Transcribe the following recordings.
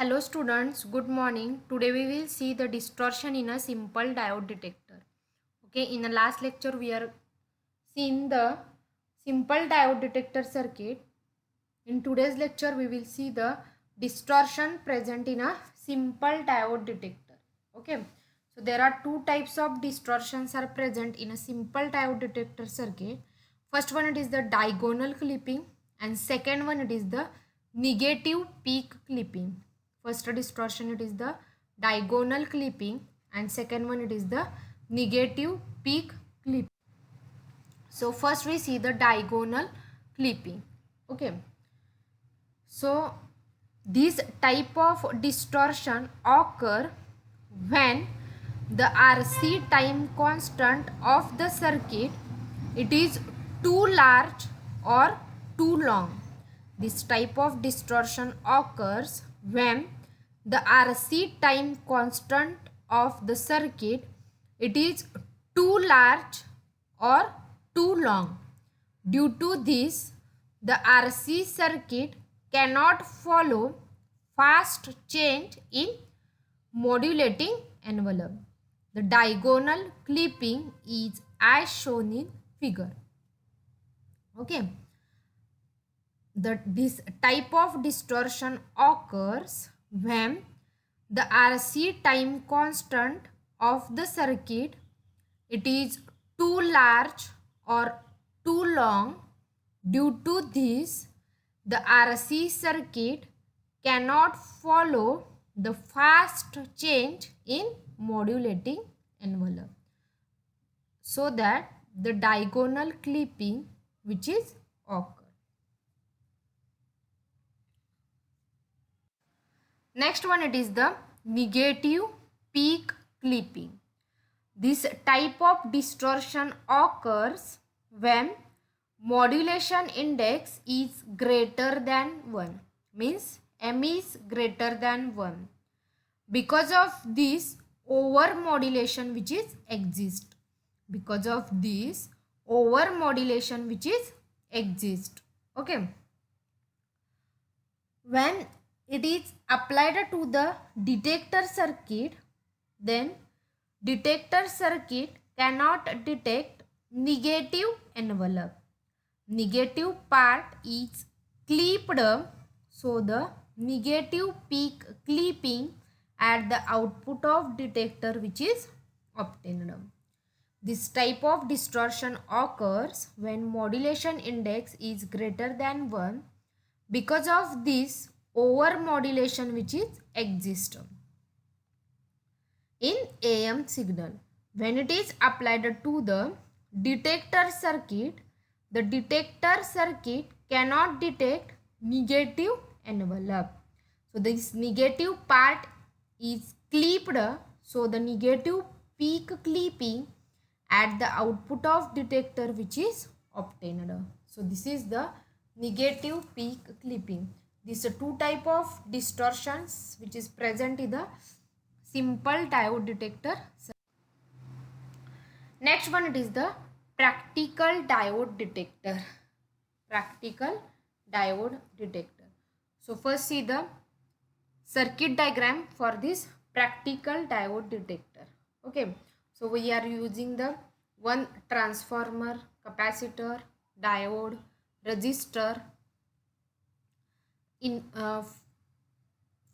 Hello students, good morning. Today we will see the distortion in a simple diode detector. Okay, in the last lecture we are seeing the simple diode detector circuit. In today's lecture we will see the distortion present in a simple diode detector. Okay, so there are two types of distortions are present in a simple diode detector circuit. First one it is the diagonal clipping and second one it is the negative peak clipping. First distortion it is the diagonal clipping and second one it is the negative peak clipping. So first we see the diagonal clipping. Okay, so this type of distortion occur when the RC time constant of the circuit it is too large or too long. This type of distortion occurs when the RC time constant of the circuit it is too large or too long. Due to this, the RC circuit cannot follow fast change in modulating envelope. The diagonal clipping is as shown in figure. Okay. This type of distortion occurs when the RC time constant of the circuit it is too large or too long. Due to this, the RC circuit cannot follow the fast change in modulating envelope, so that the diagonal clipping which is occur. Next one it is the negative peak clipping. This type of distortion occurs when modulation index is greater than 1, means M is greater than 1. Because of this over modulation which is exist. Because of this over modulation which is exist. Okay. When it is applied to the detector circuit, then detector circuit cannot detect negative envelope. Negative part is clipped, so the negative peak clipping at the output of detector which is obtained. This type of distortion occurs when modulation index is greater than 1. Because of this over modulation which is exist in AM signal. When it is applied to the detector circuit, the detector circuit cannot detect negative envelope. So this negative part is clipped, so the negative peak clipping at the output of detector which is obtained. So this is the negative peak clipping. These are two type of distortions which is present in the simple diode detector. Next one it is the practical diode detector. Practical diode detector. So first see the circuit diagram for this practical diode detector. Okay. So we are using the one transformer, capacitor, diode, resistor.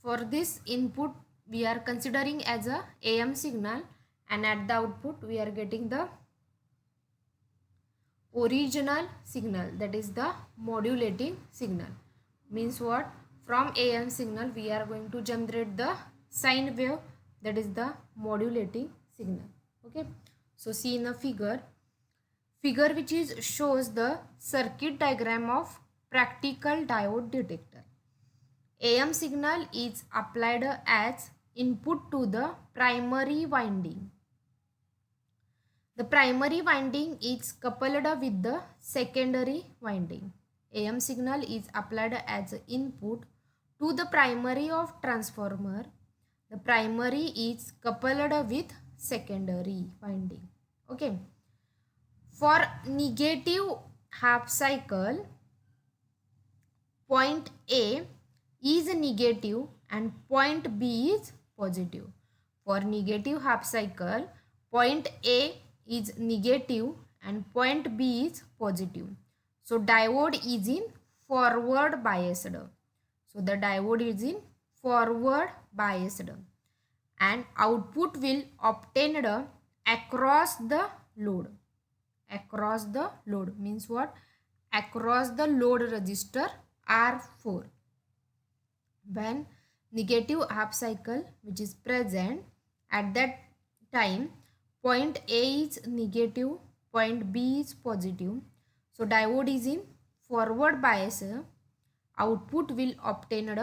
For this input we are considering as a AM signal, and at the output we are getting the original signal, that is the modulating signal. Means what? From AM signal we are going to generate the sine wave, that is the modulating signal. Okay. So see in the figure which is shows the circuit diagram of practical diode detector. AM signal is applied as input to the primary winding. The primary winding is coupled with the secondary winding. AM signal is applied as input to the primary of transformer. The primary is coupled with secondary winding. Okay. For negative half cycle, point A is negative and point B is positive. For negative half cycle, point A is negative and point B is positive. So diode is in forward biased. So the diode is in forward biased and output will obtained across the load. Across the load means what? Across the load resistor R4. When negative half cycle which is present, at that time point A is negative, point B is positive. So diode is in forward bias. Output will obtained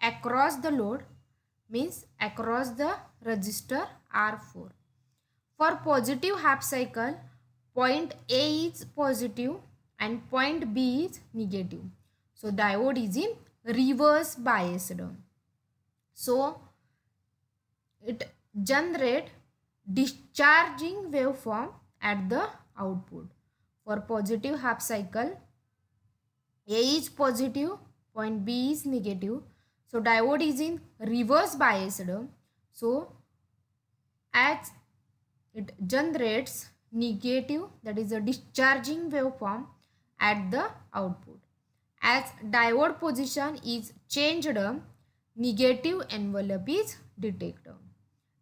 across the load means across the resistor R4. For positive half cycle, point A is positive and point B is negative. So diode is in reverse biased. So it generate discharging waveform at the output. For positive half cycle, A is positive, point B is negative. So diode is in reverse biased. So as it generates negative, that is a discharging waveform at the output. As diode position is changed, negative envelope is detected.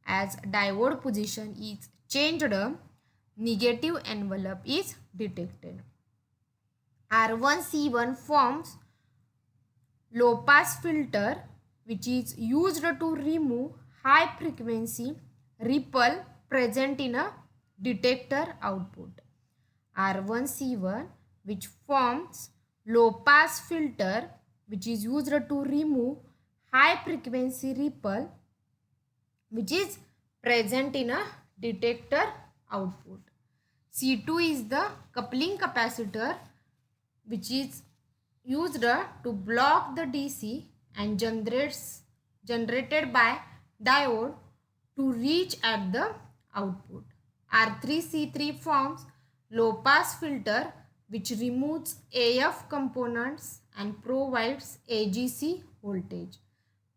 As diode position is changed, negative envelope is detected. R1C1 forms low pass filter which is used to remove high frequency ripple present in a detector output. R1C1 which forms low pass filter which is used to remove high frequency ripple which is present in a detector output. C2 is the coupling capacitor which is used to block the DC and generated by diode to reach at the output. R3C3 forms low pass filter which removes AF components and provides AGC voltage.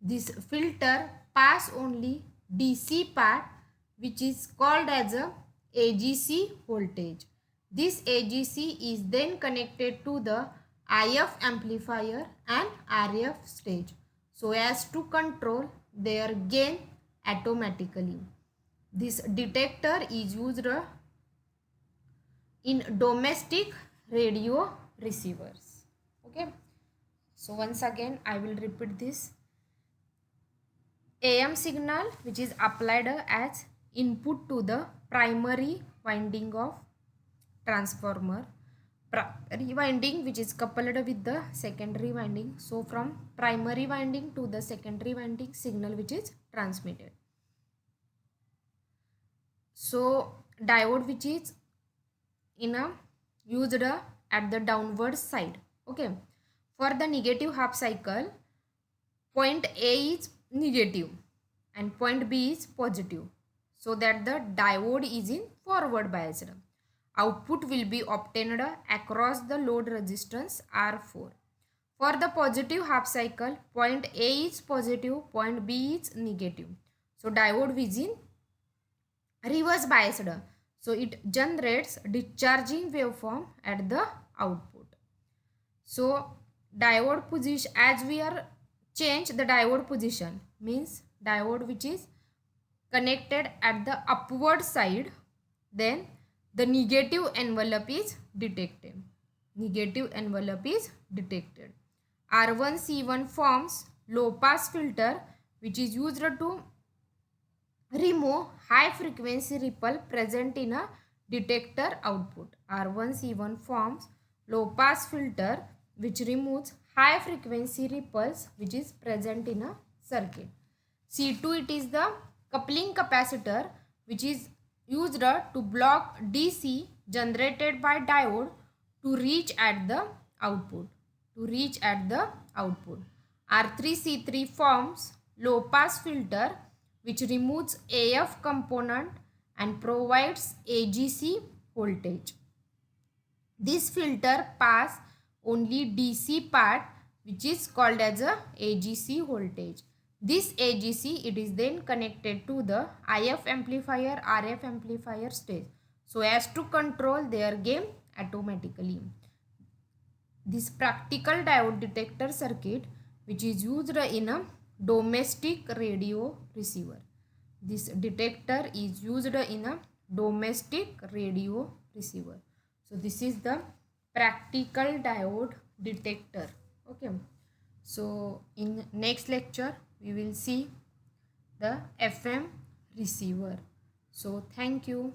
This filter pass only DC part which is called as a AGC voltage. This AGC is then connected to the IF amplifier and RF stage so as to control their gain automatically. This detector is used in domestic radio receivers. Okay. So once again I will repeat this. AM signal which is applied as input to the primary winding of transformer. Primary winding which is coupled with the secondary winding. So from primary winding to the secondary winding, signal which is transmitted. So diode which is used at the downward side. Okay. For the negative half cycle, point A is negative and point B is positive, so that the diode is in forward biased. Output will be obtained across the load resistance R4. For the positive half cycle, point A is positive, point B is negative. So diode is in reverse biased. So it generates discharging waveform at the output. So diode position, as we are change the diode position, means diode which is connected at the upward side, then the negative envelope is detected. Negative envelope is detected. R1C1 forms low pass filter which is used to remove high frequency ripple present in a detector output. R1C1 forms low pass filter which removes high frequency ripples which is present in a circuit. C2, it is the coupling capacitor which is used to block DC generated by diode to reach at the output. R3C3 forms low pass filter which removes AF component and provides AGC voltage. This filter pass only DC part which is called as a AGC voltage. This AGC, it is then connected to the IF amplifier, RF amplifier stage, so as to control their gain automatically. This practical diode detector circuit, which is used in a domestic radio receiver. This detector is used in a domestic radio receiver. So this is the practical diode detector. Okay. So in next lecture we will see the FM receiver. So thank you.